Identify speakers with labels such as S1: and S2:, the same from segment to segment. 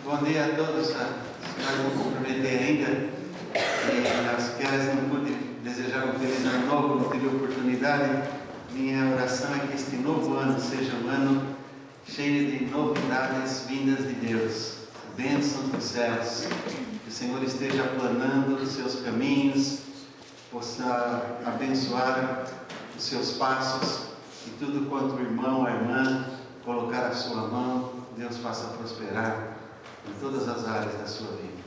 S1: Bom dia a todos. Espero não cumprimentei ainda. E as que não pude desejar um feliz ano novo, não tive oportunidade. Minha oração é que este novo ano seja um ano cheio de novidades vindas de Deus, bênçãos dos céus. Que o Senhor esteja aplanando os seus caminhos, possa abençoar os seus passos e tudo quanto o irmão, a irmã colocar a sua mão, Deus faça prosperar em todas as áreas da sua vida.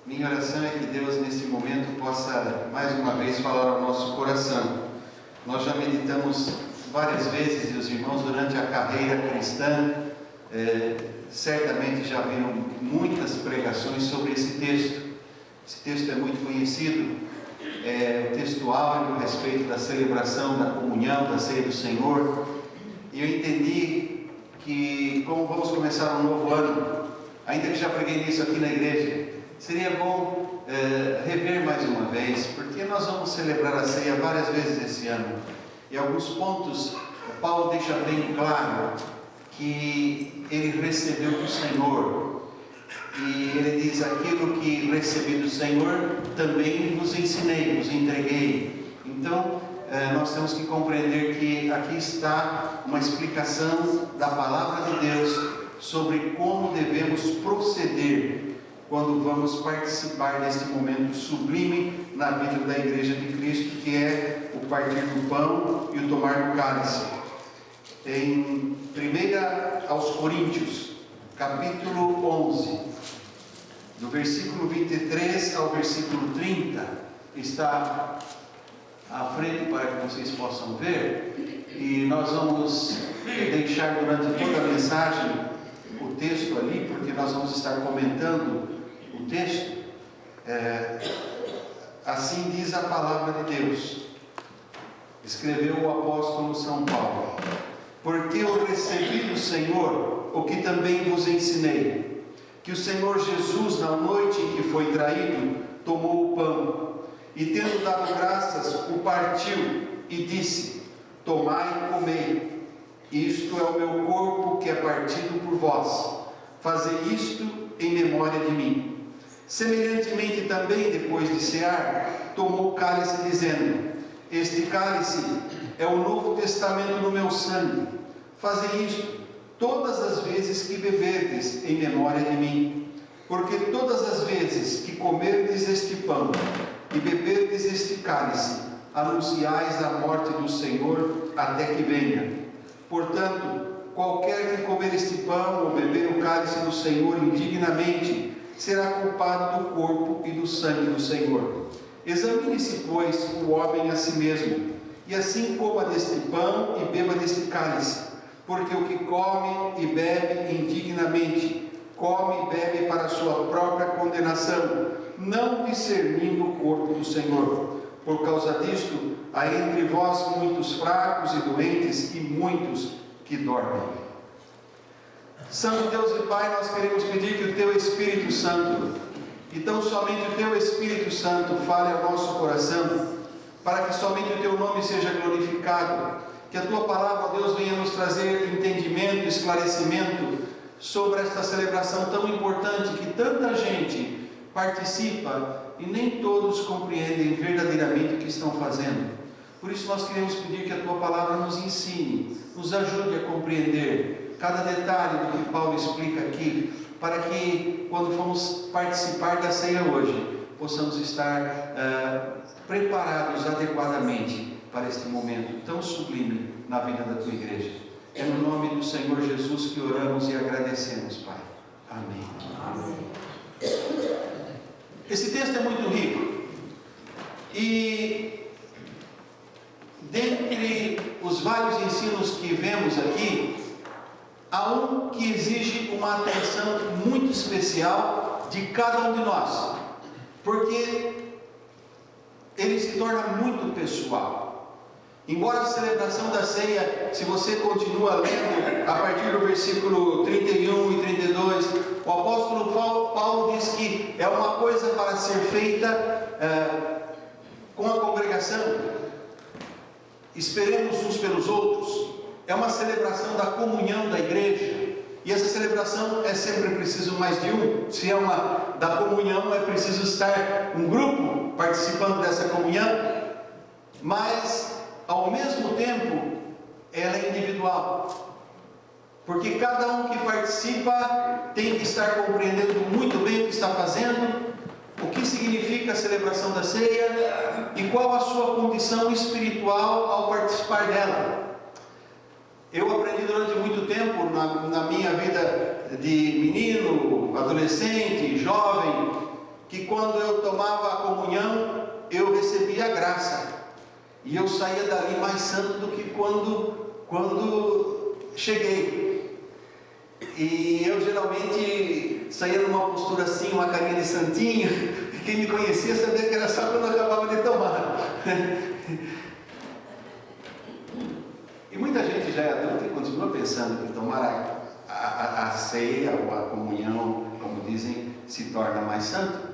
S1: Minha oração é que Deus neste momento possa mais uma vez falar ao nosso coração. Nós já meditamos várias vezes, e os irmãos durante a carreira cristã certamente já viram muitas pregações sobre esse texto. Esse texto é muito conhecido, é o texto áureo a respeito da celebração da comunhão, da ceia do Senhor. E eu entendi que, como vamos começar um novo ano, ainda que já preguei nisso aqui na igreja, seria bom rever mais uma vez, porque nós vamos celebrar a ceia várias vezes esse ano. E alguns pontos, Paulo deixa bem claro que ele recebeu do Senhor. E ele diz: aquilo que recebi do Senhor, também vos ensinei, vos entreguei. Então, nós temos que compreender que aqui está uma explicação da palavra de Deus sobre como devemos proceder quando vamos participar deste momento sublime na vida da Igreja de Cristo, que é o partir do pão e o tomar do cálice. Em 1 aos Coríntios, capítulo 11, do versículo 23 ao versículo 30, está à frente para que vocês possam ver, e nós vamos deixar durante toda a mensagem o texto ali, porque nós vamos estar comentando o texto. Assim diz a palavra de Deus, escreveu o apóstolo São Paulo: porque eu recebi do Senhor o que também vos ensinei, que o Senhor Jesus, na noite em que foi traído, tomou o pão, e tendo dado graças, o partiu e disse: tomai e comei, isto é o meu corpo que é partido por vós, fazei isto em memória de mim. Semelhantemente também, depois de cear, tomou o cálice, dizendo: este cálice é o novo testamento no meu sangue, fazei isto todas as vezes que beberdes em memória de mim. Porque todas as vezes que comerdes este pão e beberdes este cálice, anunciais a morte do Senhor até que venha. Portanto, qualquer que comer este pão ou beber o cálice do Senhor indignamente, será culpado do corpo e do sangue do Senhor. Examine-se, pois, o homem a si mesmo, e assim coma deste pão e beba deste cálice. Porque o que come e bebe indignamente, come e bebe para a sua própria condenação, não discernindo o corpo do Senhor. Por causa disto, há entre vós muitos fracos e doentes, e muitos que dormem. Santo Deus e Pai, nós queremos pedir que o Teu Espírito Santo, e tão somente o Teu Espírito Santo, fale ao nosso coração, para que somente o Teu nome seja glorificado, que a Tua palavra, Deus, venha nos trazer entendimento, esclarecimento sobre esta celebração tão importante, que tanta gente participa e nem todos compreendem verdadeiramente o que estão fazendo. Por isso nós queremos pedir que a Tua palavra nos ensine, nos ajude a compreender cada detalhe do que Paulo explica aqui, para que quando formos participar da ceia hoje, possamos estar preparados adequadamente para este momento tão sublime na vida da Tua igreja. É no nome do Senhor Jesus que oramos e agradecemos, Pai. Amém. Amém. Esse texto é muito rico, e dentre os vários ensinos que vemos aqui, há um que exige uma atenção muito especial de cada um de nós, porque ele se torna muito pessoal. Embora a celebração da ceia, se você continua lendo a partir do versículo 31 e 32, o apóstolo Paulo diz que é uma coisa para ser feita com a congregação. Esperemos uns pelos outros. É uma celebração da comunhão da igreja. E essa celebração é sempre preciso mais de um. Se é uma da comunhão, é preciso estar um grupo participando dessa comunhão, mas ao mesmo tempo ela é individual, porque cada um que participa tem que estar compreendendo muito bem o que está fazendo, o que significa a celebração da ceia e qual a sua condição espiritual ao participar dela. Eu aprendi durante muito tempo, na minha vida de menino, adolescente, jovem, que quando eu tomava a comunhão, eu recebia a graça. E eu saía dali mais santo do que quando cheguei. E eu geralmente saía numa postura assim, uma carinha de santinho. E quem me conhecia sabia que era só quando eu acabava de tomar. E muita gente já é adulta e continua pensando que tomar a ceia ou a comunhão, como dizem, se torna mais santo.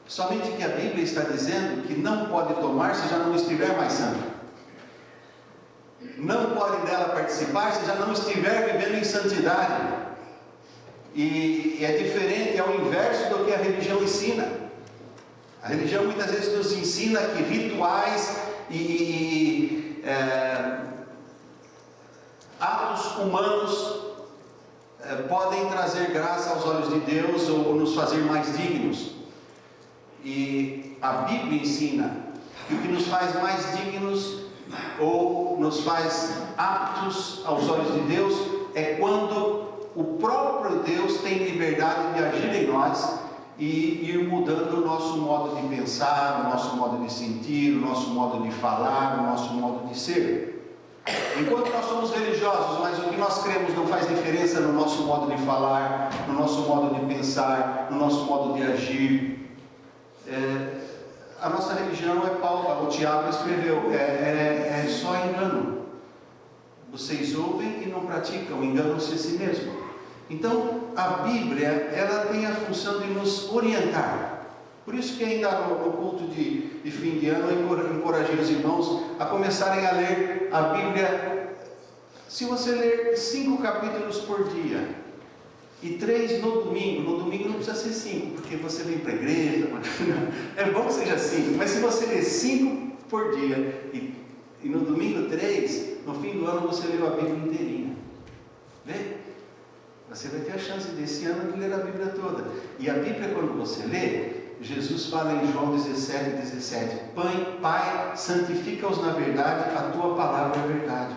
S1: Somente que a Bíblia está dizendo que não pode tomar se já não estiver mais santo. Não pode dela participar se já não estiver vivendo em santidade. E é diferente, é o inverso do que a religião ensina. A religião muitas vezes nos ensina que rituais atos humanos podem trazer graça aos olhos de Deus ou nos fazer mais dignos. E a Bíblia ensina que o que nos faz mais dignos ou nos faz aptos aos olhos de Deus é quando o próprio Deus tem liberdade de agir em nós e ir mudando o nosso modo de pensar, o nosso modo de sentir, o nosso modo de falar, o nosso modo de ser. Enquanto nós somos religiosos, mas o que nós cremos não faz diferença no nosso modo de falar, no nosso modo de pensar, no nosso modo de agir. A nossa religião o Tiago escreveu, é só engano. Vocês ouvem e não praticam, enganam-se a si mesmo. Então, a Bíblia, ela tem a função de nos orientar. Por isso que ainda no culto de fim de ano, eu encorajei os irmãos a começarem a ler a Bíblia. Se você ler 5 capítulos por dia, e 3 no domingo não precisa ser 5, porque você vem para a igreja, é bom que seja 5, mas se você ler 5 por dia, e no domingo 3, no fim do ano você leu a Bíblia inteirinha. Vê? Você vai ter a chance desse ano de ler a Bíblia toda. E a Bíblia, quando você lê, Jesus fala em João 17:17, Pai, santifica-os na verdade, a tua palavra é verdade.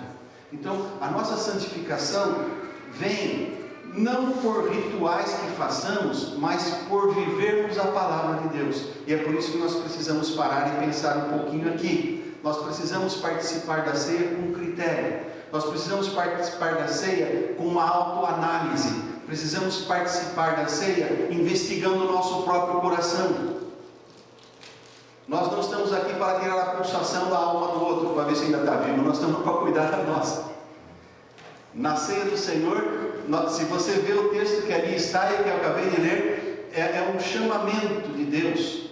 S1: Então, a nossa santificação vem não por rituais que façamos, mas por vivermos a palavra de Deus. E é por isso que nós precisamos parar e pensar um pouquinho aqui. Nós precisamos participar da ceia com critério. Nós precisamos participar da ceia com uma autoanálise. Precisamos participar da ceia investigando o nosso próprio coração. Nós não estamos aqui para tirar a pulsação da alma do outro, para ver se ainda está vivo. Nós estamos para cuidar da nossa. Na ceia do Senhor, se você vê o texto que ali está e que eu acabei de ler, é um chamamento de Deus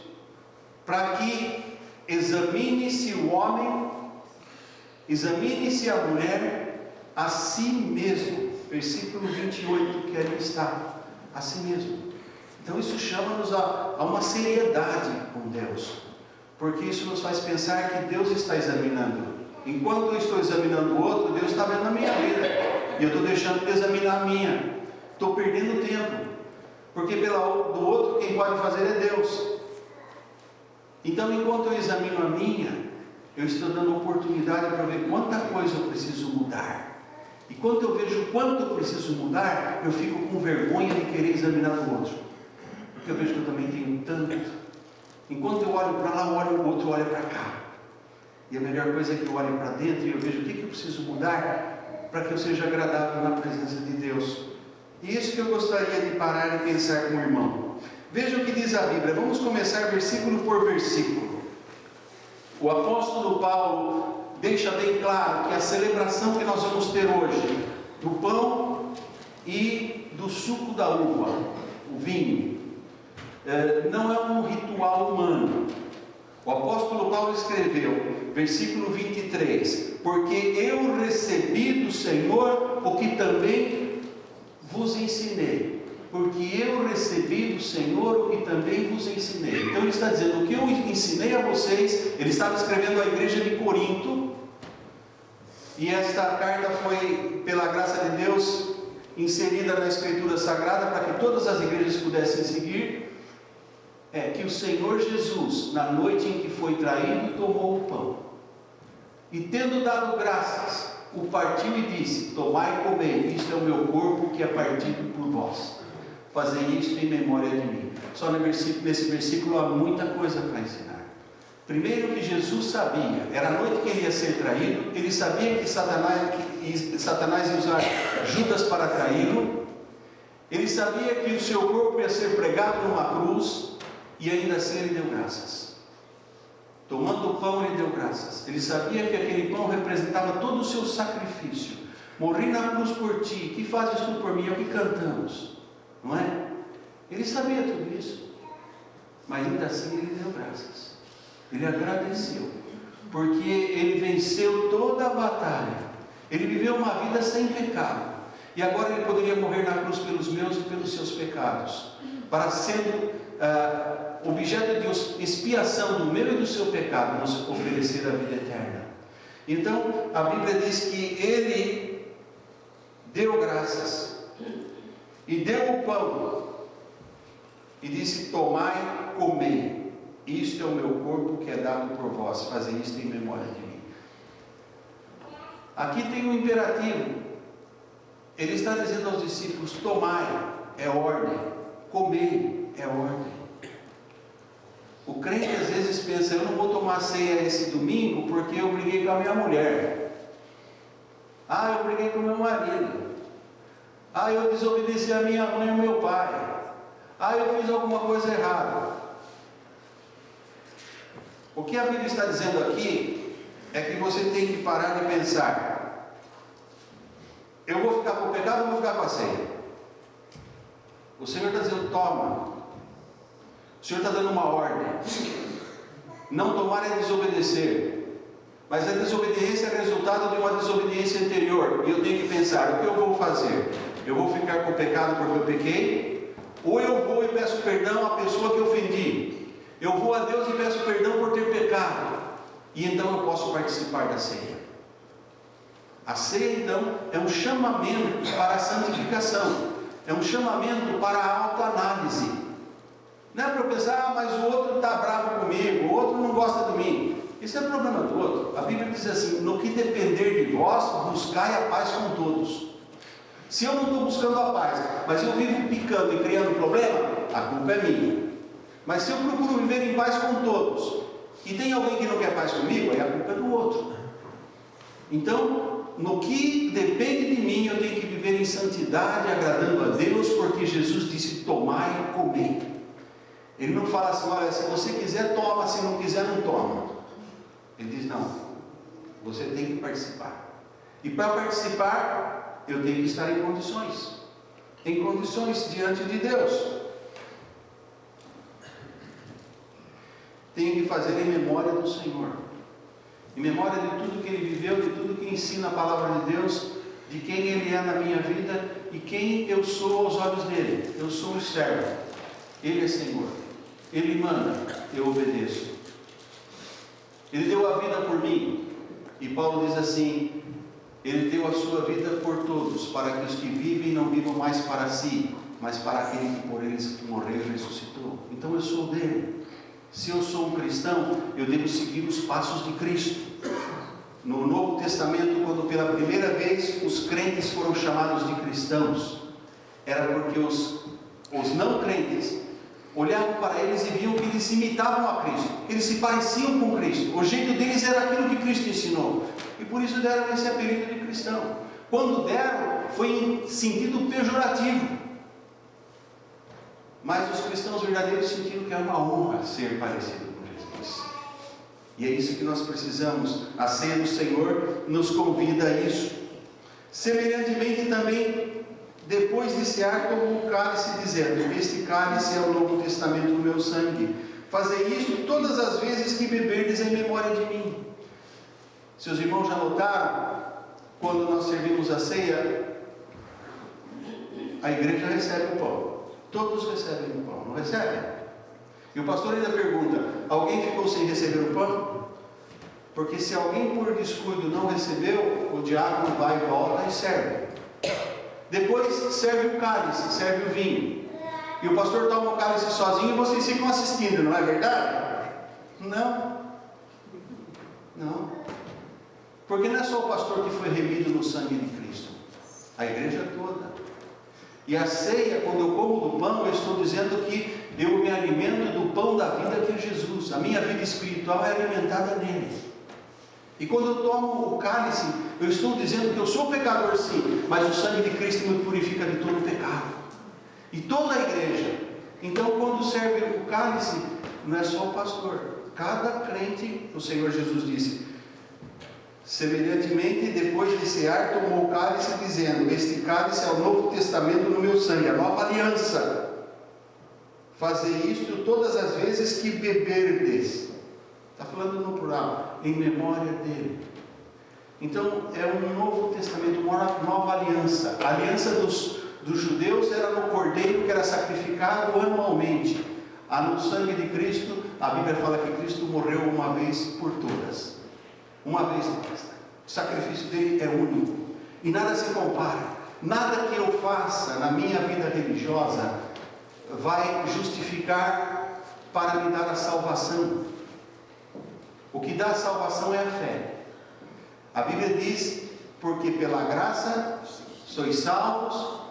S1: para que examine-se o homem, examine-se a mulher a si mesmo. Versículo 28 que ali está, a si mesmo. Então isso chama-nos a uma seriedade com Deus, porque isso nos faz pensar que Deus está examinando. Enquanto eu estou examinando o outro, Deus está vendo a minha vida, e eu estou deixando de examinar a minha. Estou perdendo tempo, porque do outro quem pode fazer é Deus. Então, enquanto eu examino a minha, eu estou dando oportunidade para ver quanta coisa eu preciso mudar. E quando eu vejo quanto eu preciso mudar, eu fico com vergonha de querer examinar o outro, porque eu vejo que eu também tenho tanto. Enquanto eu olho para lá, o outro olha para cá. E a melhor coisa é que eu olho para dentro e eu vejo o que eu preciso mudar para que eu seja agradável na presença de Deus. E isso que eu gostaria de parar e pensar com o irmão. Veja o que diz a Bíblia. Vamos começar versículo por versículo. O apóstolo Paulo deixa bem claro que a celebração que nós vamos ter hoje, do pão e do suco da uva, o vinho, não é um ritual humano. O apóstolo Paulo escreveu, versículo 23, porque eu recebi do Senhor o que também vos ensinei, porque eu recebi do Senhor o que também vos ensinei. Então ele está dizendo, o que eu ensinei a vocês, ele estava escrevendo à igreja de Corinto, e esta carta foi, pela graça de Deus, inserida na Escritura Sagrada, para que todas as igrejas pudessem seguir, que o Senhor Jesus, na noite em que foi traído, tomou o pão, e tendo dado graças, o partiu e disse, tomai e comei, isto é o meu corpo que é partido por vós, fazei isto em memória de mim. Só nesse versículo há muita coisa para ensinar. Primeiro, que Jesus sabia, era a noite que ele ia ser traído, ele sabia que Satanás ia usar Judas para traí-lo, ele sabia que o seu corpo ia ser pregado numa cruz, e ainda assim ele deu graças. Tomando o pão, ele deu graças. Ele sabia que aquele pão representava todo o seu sacrifício. Morri na cruz por ti, que fazes tu por mim? É o que cantamos, não é? Ele sabia tudo isso, mas ainda assim ele deu graças. Ele agradeceu, porque ele venceu toda a batalha. Ele viveu uma vida sem pecado, e agora ele poderia morrer na cruz pelos meus e pelos seus pecados, para sendo objeto de expiação do meu e do seu pecado, nos oferecer a vida eterna. Então a Bíblia diz que ele deu graças e deu o pão e disse, tomai, comei, isto é o meu corpo que é dado por vós, fazei isto em memória de mim. Aqui tem um imperativo. Ele está dizendo aos discípulos, tomai, é ordem, comei, é ordem. O crente às vezes pensa, eu não vou tomar ceia esse domingo porque eu briguei com a minha mulher, eu briguei com o meu marido, eu desobedeci a minha mãe e o meu pai, eu fiz alguma coisa errada. O que a Bíblia está dizendo aqui é que você tem que parar de pensar, eu vou ficar com o pecado ou vou ficar com a ceia? O Senhor está dizendo, toma. O Senhor está dando uma ordem. Não tomar é desobedecer, mas a desobediência é resultado de uma desobediência anterior, e eu tenho que pensar, o que eu vou fazer? Eu vou ficar com o pecado porque eu pequei? Ou eu vou e peço perdão à pessoa que ofendi? Eu vou a Deus e peço perdão por ter pecado, e então eu posso participar da ceia. A ceia então é um chamamento para a santificação, é um chamamento para a autoanálise. Não é para eu pensar, mas o outro está bravo comigo, o outro não gosta de mim. Isso é problema do outro. A Bíblia diz assim, no que depender de vós, buscai a paz com todos. Se eu não estou buscando a paz, mas eu vivo picando e criando problema, a culpa é minha. Mas se eu procuro viver em paz com todos, e tem alguém que não quer paz comigo, aí a culpa é do outro. Então, no que depende de mim, eu tenho que viver em santidade, agradando a Deus, porque Jesus disse, tomai e comei. Ele não fala assim, olha, se você quiser toma, se não quiser não toma. Ele diz, não, você tem que participar. E para participar, eu tenho que estar em condições diante de Deus. Tenho que fazer em memória do Senhor, em memória de tudo que Ele viveu, de tudo que ensina a palavra de Deus, de quem Ele é na minha vida e quem eu sou aos olhos dEle. Eu sou um servo, Ele é Senhor, Ele manda, eu obedeço. Ele deu a vida por mim, e Paulo diz assim, Ele deu a sua vida por todos, para que os que vivem não vivam mais para si, mas para aquele que por eles morreu e ressuscitou. Então eu sou dele. Se eu sou um cristão, eu devo seguir os passos de Cristo. No Novo Testamento, quando pela primeira vez os crentes foram chamados de cristãos, era porque os não crentes olhavam para eles e viam que eles imitavam a Cristo, eles se pareciam com Cristo, o jeito deles era aquilo que Cristo ensinou, e por isso deram esse apelido de cristão. Quando deram, foi em sentido pejorativo, mas os cristãos verdadeiros sentiram que é uma honra ser parecido com Jesus, e é isso que nós precisamos. A ceia do Senhor nos convida a isso. Semelhantemente também, depois de cear, tomou o cálice, dizendo, este cálice é o Novo Testamento do meu sangue, fazei isto todas as vezes que beberdes em memória de mim. Seus irmãos já notaram, quando nós servimos a ceia, a igreja recebe o pão. Todos recebem o pão, não recebem? E o pastor ainda pergunta: alguém ficou sem receber o pão? Porque se alguém por descuido não recebeu, o diácono vai e volta e serve. Depois serve o cálice, serve o vinho. E o pastor toma o cálice sozinho e vocês ficam assistindo, não é verdade? Não. Não. Porque não é só o pastor que foi remido no sangue de Cristo, a igreja toda. E a ceia, quando eu como do pão, eu estou dizendo que eu me alimento do pão da vida que é Jesus. A minha vida espiritual é alimentada nele. E quando eu tomo o cálice, eu estou dizendo que eu sou pecador sim, mas o sangue de Cristo me purifica de todo o pecado. E toda a igreja. Então quando serve o cálice, não é só o pastor. Cada crente, o Senhor Jesus disse: semelhantemente, depois de cear, tomou o cálice, dizendo: este cálice é o novo testamento no meu sangue, a nova aliança. Fazei isto todas as vezes que beberdes. Está falando no plural, em memória dele. Então é um novo testamento, uma nova aliança. A aliança dos judeus era no cordeiro que era sacrificado anualmente. No sangue de Cristo, a Bíblia fala que Cristo morreu uma vez por todas. Uma vez basta. O sacrifício dele é único. E nada se compara. Nada que eu faça na minha vida religiosa vai justificar para me dar a salvação. O que dá a salvação é a fé. A Bíblia diz: porque pela graça sois salvos.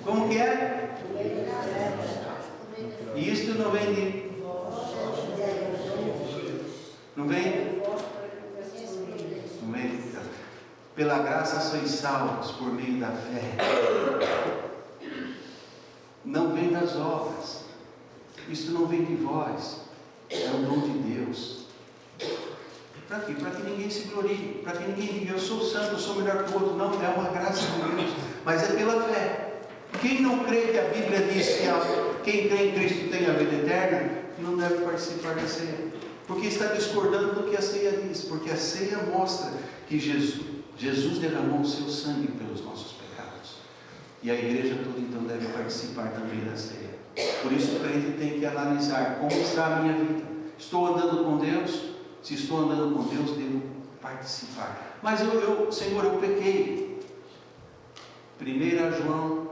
S1: Como que é? E isto não vem de... Não vem? Não vem? Pela graça sois salvos por meio da fé. Não vem das obras. Isso não vem de vós. É o dom de Deus. Para quê? Para que ninguém se glorie. Para que ninguém diga: eu sou santo, eu sou melhor que o outro. Não, é uma graça de Deus. Mas é pela fé. Quem não crê que a Bíblia diz que quem crê em Cristo tem a vida eterna, não deve participar da ceia. Porque está discordando do que a ceia diz. Porque a ceia mostra que Jesus derramou o seu sangue pelos nossos pecados. E a igreja toda então deve participar também da ceia. Por isso o crente tem que analisar: como está a minha vida? Estou andando com Deus? Se estou andando com Deus, devo participar. Mas Senhor, eu pequei. 1 João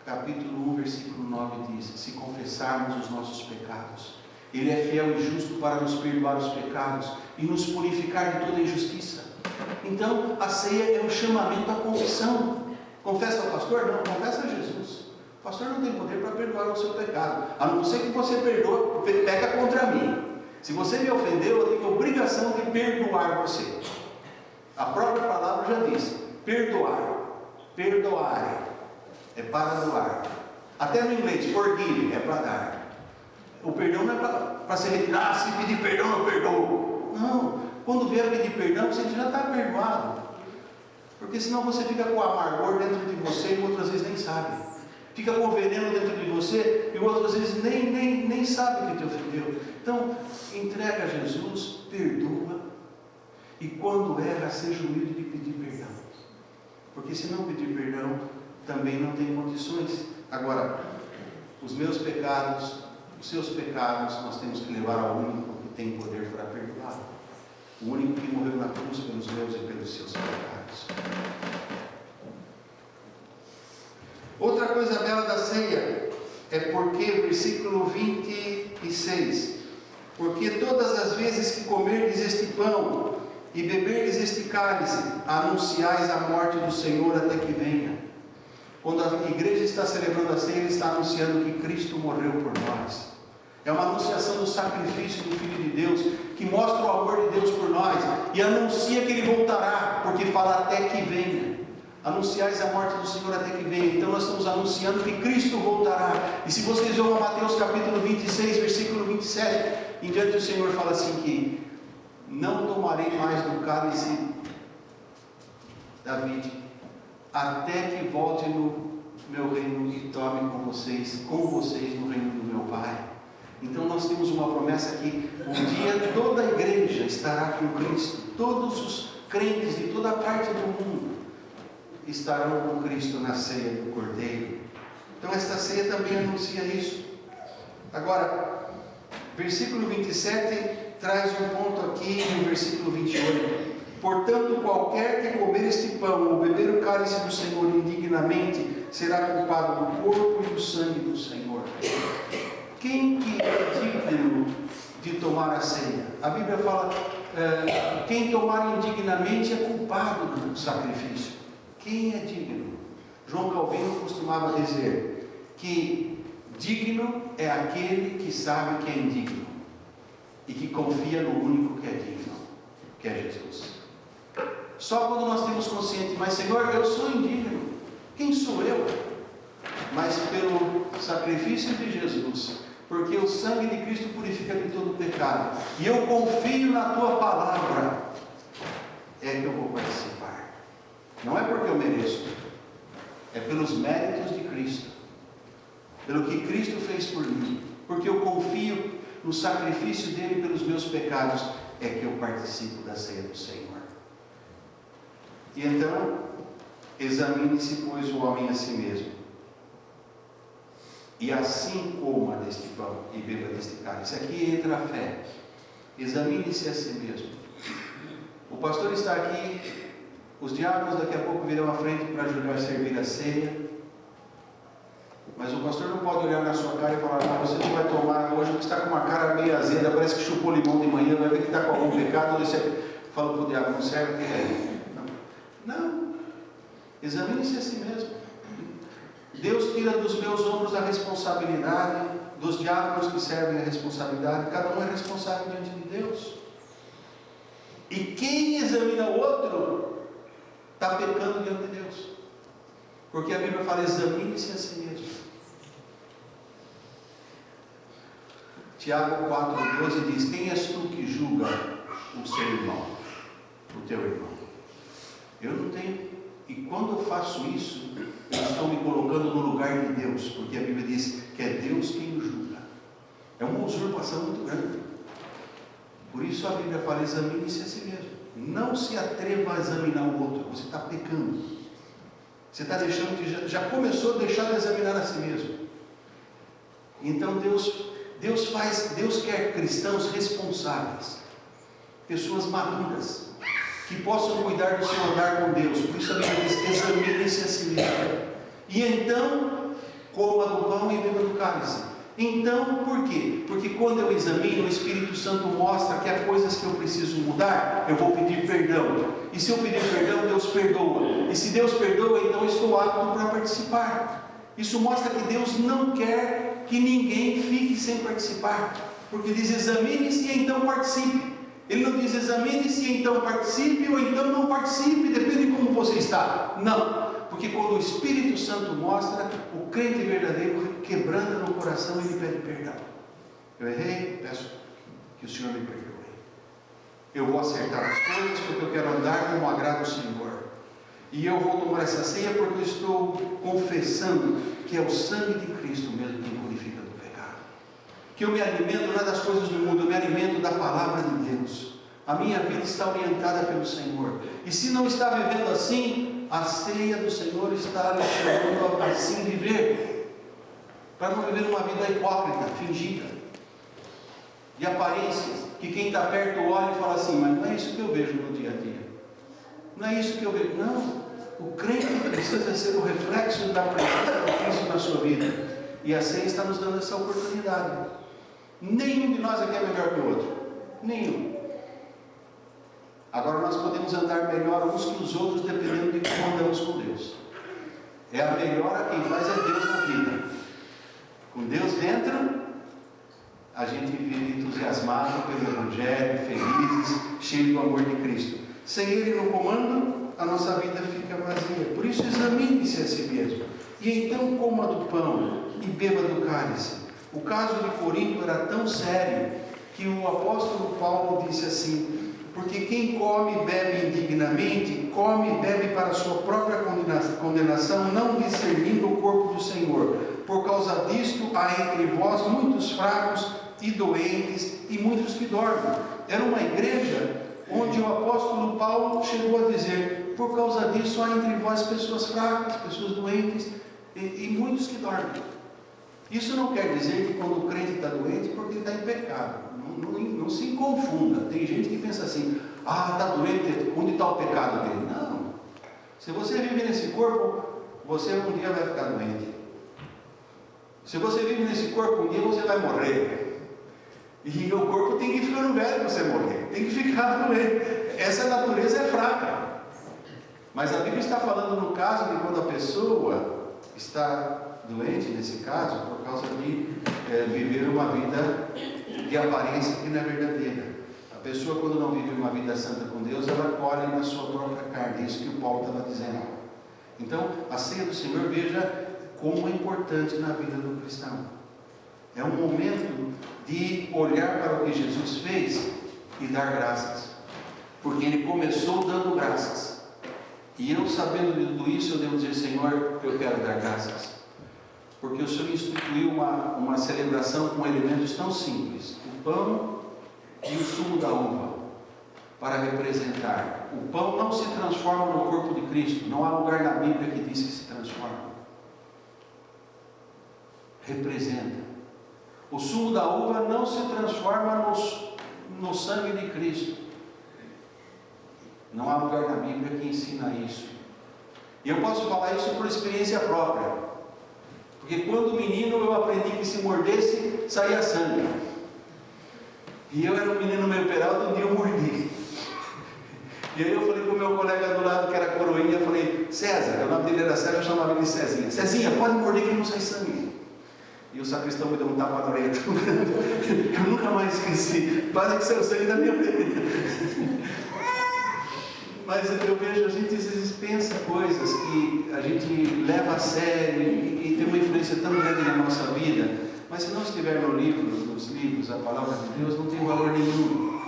S1: capítulo 1, versículo 9 diz: se confessarmos os nossos pecados, Ele é fiel e justo para nos perdoar os pecados e nos purificar de toda injustiça. Então a ceia é um chamamento à confissão. Confessa ao pastor? Não, confessa a Jesus. O pastor não tem poder para perdoar o seu pecado, a não ser que você peca contra mim. Se você me ofendeu, eu tenho obrigação de perdoar você. A própria palavra já diz: perdoar. Perdoar é para doar. Até no inglês, forgive é para dar. O perdão não é para se retirar. Se pedir perdão, eu perdoo. Não. Quando vier pedir perdão, você já está perdoado. Porque senão você fica com amargor dentro de você e outras vezes nem sabe. Fica com veneno dentro de você e outras vezes nem sabe que te ofendeu. Então, entrega a Jesus, perdoa. E quando erra, seja humilde de pedir perdão. Porque se não pedir perdão, também não tem condições. Agora, os meus pecados, os seus pecados, nós temos que levar ao único que tem poder para perdoar. O único que morreu na cruz pelos meus e pelos seus pecados. Outra coisa bela da ceia é porque, versículo 26, porque todas as vezes que comerdes este pão e beberdes este cálice, anunciais a morte do Senhor até que venha. Quando a igreja está celebrando a ceia, ele está anunciando que Cristo morreu por nós. É uma anunciação do sacrifício do Filho de Deus, que mostra o amor de Deus por nós, e anuncia que Ele voltará, porque fala até que venha. Anunciais a morte do Senhor até que venha. Então nós estamos anunciando que Cristo voltará. E se vocês vão a Mateus capítulo 26, versículo 27, em diante o Senhor fala assim que: não tomarei mais do cálice da vide, até que volte no meu reino e tome com vocês no reino do meu Pai. Então nós temos uma promessa que um dia toda a igreja estará com Cristo, todos os crentes de toda parte do mundo estarão com Cristo na ceia do Cordeiro. Então esta ceia também anuncia isso. Agora, versículo 27 traz um ponto aqui no versículo 28. Portanto, qualquer que comer este pão ou beber o cálice do Senhor indignamente será culpado do corpo e do sangue do Senhor. Quem que é digno de tomar a ceia? A Bíblia fala, quem tomar indignamente é culpado do sacrifício. Quem é digno? João Calvino costumava dizer que digno é aquele que sabe que é indigno e que confia no único que é digno, que é Jesus. Só quando nós temos consciente, mas Senhor, eu sou indigno, quem sou eu? Mas pelo sacrifício de Jesus, porque o sangue de Cristo purifica de todo pecado, e eu confio na tua palavra, é que eu vou participar. Não é porque eu mereço, é pelos méritos de Cristo, pelo que Cristo fez por mim, porque eu confio no sacrifício dele pelos meus pecados, é que eu participo da ceia do Senhor. E então, examine-se, pois, o homem a si mesmo, e assim coma deste pão e beba deste cálice. Aqui entra a fé. Examine-se a si mesmo. O pastor está aqui, os diáconos daqui a pouco virão à frente para ajudar a servir a ceia, mas o pastor não pode olhar na sua cara e falar, não, você não vai tomar hoje, porque está com uma cara meio azeda, parece que chupou limão de manhã, vai ver que está com algum pecado. Fala para o diácono, serve que é. Não, examine-se a si mesmo. Deus tira dos meus ombros a responsabilidade, dos diáconos que servem a responsabilidade, cada um é responsável diante de Deus. E quem examina o outro, está pecando diante de Deus, porque a Bíblia fala, examine-se a si mesmo. Tiago 4,12 diz, quem és tu que julga o seu irmão, o teu irmão? Eu não tenho, e quando eu faço isso, eu estou me colocando no lugar de Deus, porque a Bíblia diz que é Deus quem o julga. É uma usurpação muito grande. Por isso a Bíblia fala, examine-se a si mesmo. Não se atreva a examinar o outro, você está pecando. Você está deixando de, já começou a deixar de examinar a si mesmo. Então Deus quer cristãos responsáveis, pessoas maduras, que possam cuidar do seu andar com Deus. Por isso a Bíblia diz, examine-se a si mesmo. E então, coma do pão e beba do cálice. Então, por quê? Porque quando eu examino, o Espírito Santo mostra que há coisas que eu preciso mudar, eu vou pedir perdão. E se eu pedir perdão, Deus perdoa. E se Deus perdoa, então eu estou apto para participar. Isso mostra que Deus não quer que ninguém fique sem participar. Porque diz, examine-se e então participe. Ele não diz, examine-se e então participe, ou então não participe, depende de como você está. Não, porque quando o Espírito Santo mostra, o crente verdadeiro quebranta no coração e ele pede perdão. Eu errei, peço que o Senhor me perdoe. Eu vou acertar as coisas porque eu quero andar como agrada o Senhor. E eu vou tomar essa ceia porque eu estou confessando que é o sangue de Cristo mesmo que purifica do pecado. Que eu me alimento não é das coisas do mundo, eu me alimento da palavra de Deus. A minha vida está orientada pelo Senhor. E se não está vivendo assim, a ceia do Senhor está nos chamando a assim viver. Para não viver uma vida hipócrita, fingida, de aparência, que quem está perto olha e fala assim, mas não é isso que eu vejo no dia a dia. Não é isso que eu vejo. Não. O crente precisa ser o reflexo da presença de Cristo na sua vida. E a ceia está nos dando essa oportunidade. Nenhum de nós aqui é melhor que o outro. Nenhum. Agora nós podemos andar melhor uns que os outros, dependendo de como andamos com Deus. É a melhora quem faz é Deus na vida. Com Deus dentro, a gente vive entusiasmado pelo Evangelho, felizes, cheio do amor de Cristo. Sem Ele no comando, a nossa vida fica vazia. Por isso, examine-se a si mesmo. E então coma do pão e beba do cálice. O caso de Corinto era tão sério que o apóstolo Paulo disse assim, porque quem come e bebe indignamente, come e bebe para a sua própria condenação, não discernindo o corpo do Senhor. Por causa disto, há entre vós muitos fracos e doentes e muitos que dormem. Era uma igreja onde o apóstolo Paulo chegou a dizer, por causa disso há entre vós pessoas fracas, pessoas doentes e muitos que dormem. Isso não quer dizer que quando o crente está doente, porque ele está em pecado. Não se confunda. Tem gente que pensa assim: ah, está doente, onde está o pecado dele? Não. Se você vive nesse corpo, você um dia vai ficar doente. Se você vive nesse corpo, um dia você vai morrer. E o corpo tem que ficar velho para você morrer. Tem que ficar doente. Essa natureza é fraca. Mas a Bíblia está falando no caso de quando a pessoa está doente, nesse caso, por causa de viver uma vida de aparência que não é verdadeira. A pessoa, quando não vive uma vida santa com Deus, ela colhe na sua própria carne. É isso que o Paulo estava dizendo. Então, a ceia do Senhor, veja como é importante na vida do cristão. É um momento de olhar para o que Jesus fez e dar graças. Porque Ele começou dando graças. E eu, sabendo de tudo isso, eu devo dizer: Senhor, eu quero dar graças. Porque o Senhor instituiu uma celebração com elementos tão simples: o pão e o sumo da uva, para representar. O pão não se transforma no corpo de Cristo. Não há lugar na Bíblia que diz que se transforma. Representa. O sumo da uva não se transforma no sangue de Cristo. Não há lugar na Bíblia que ensina isso. E eu posso falar isso por experiência própria. Porque quando menino eu aprendi que se mordesse, saía sangue. E eu era um menino meio peralta, um dia eu mordi. E aí eu falei com o meu colega do lado, que era coroinha, eu falei: César, o nome dele era César, eu chamava ele de Cezinha. Cezinha, pode morder que não sai sangue. E o sacristão me deu um tapa na orelha. Eu nunca mais esqueci. Quase que saiu sangue da minha orelha. Mas eu vejo, a gente às vezes pensa coisas que a gente leva a sério e tem uma influência tão grande na nossa vida, mas se não estiver no livro, nos livros, a palavra de Deus, não tem valor nenhum.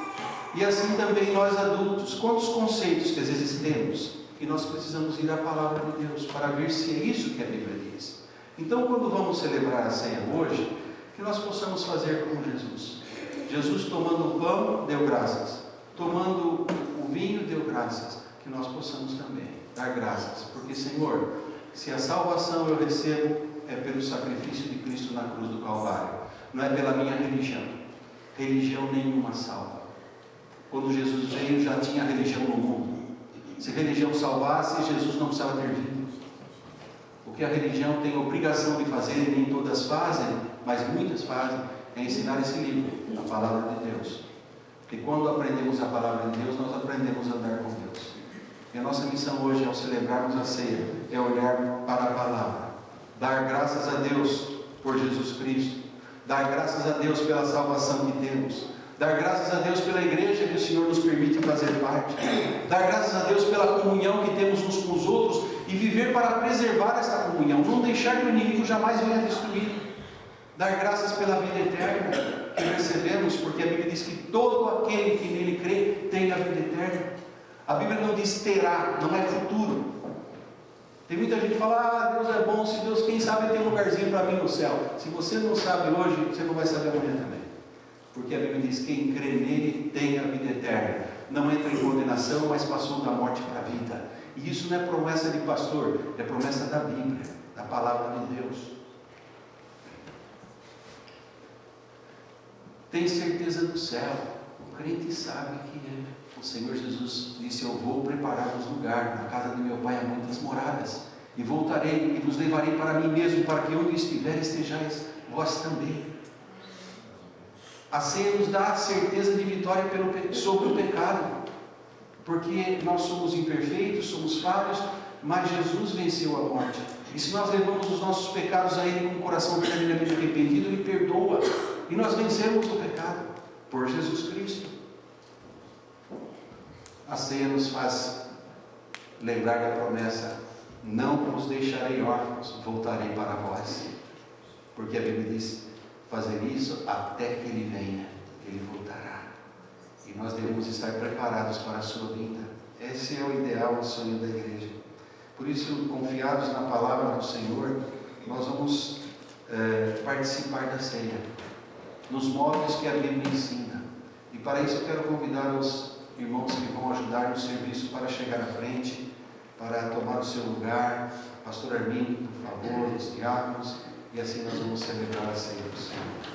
S1: E assim também nós adultos, quantos conceitos que às vezes temos, e nós precisamos ir à palavra de Deus para ver se é isso que a Bíblia diz. Então, quando vamos celebrar a ceia hoje, que nós possamos fazer como Jesus. Jesus, tomando o pão, deu graças. Tomando o vinho, deu graças. Que nós possamos também dar graças. Porque, Senhor, se a salvação eu recebo, é pelo sacrifício de Cristo na cruz do Calvário. Não é pela minha religião. Religião nenhuma salva. Quando Jesus veio, já tinha religião no mundo. Se religião salvasse, Jesus não precisava ter vindo. O que a religião tem obrigação de fazer, e nem todas fazem, mas muitas fazem, é ensinar esse livro, a palavra de Deus. E quando aprendemos a palavra de Deus, nós aprendemos a andar com Deus. E a nossa missão hoje, ao celebrarmos a ceia, é olhar para a palavra, dar graças a Deus por Jesus Cristo, dar graças a Deus pela salvação que temos, dar graças a Deus pela igreja que o Senhor nos permite fazer parte, dar graças a Deus pela comunhão que temos uns com os outros e viver para preservar essa comunhão, não deixar que o inimigo jamais venha destruir, dar graças pela vida eterna que recebemos, porque a Bíblia diz que todo aquele que nele crê tem a vida eterna. A Bíblia não diz terá, não é futuro. Tem muita gente que fala: ah, Deus é bom, se Deus, quem sabe, tem um lugarzinho para mim no céu. Se você não sabe hoje, você não vai saber amanhã também. Porque a Bíblia diz: quem crê nele tem a vida eterna. Não entra em condenação, mas passou da morte para a vida. E isso não é promessa de pastor, é promessa da Bíblia, da palavra de Deus. Tem certeza do céu. O crente sabe que o Senhor Jesus disse: eu vou preparar-vos lugar, na casa de meu Pai há muitas moradas, e voltarei e vos levarei para mim mesmo, para que onde estiver estejais vós também. A ceia nos dá a certeza de vitória sobre o pecado, porque nós somos imperfeitos, somos falhos, mas Jesus venceu a morte. E se nós levamos os nossos pecados a Ele com o coração verdadeiramente arrependido, Ele perdoa, e nós vencemos o pecado por Jesus Cristo. A ceia nos faz lembrar da promessa: não vos deixarei órfãos, voltarei para vós. Porque a Bíblia diz: fazer isso até que Ele venha, Ele voltará. E nós devemos estar preparados para a sua vinda. Esse é o ideal, o sonho da igreja. Por isso, confiados na palavra do Senhor, nós vamos participar da ceia, nos moldes que a Bíblia ensina. E para isso eu quero convidar os irmãos que vão ajudar no serviço para chegar à frente para tomar o seu lugar. Pastor Armindo, por favor, os diáconos, e assim nós vamos celebrar a ceia do Senhor.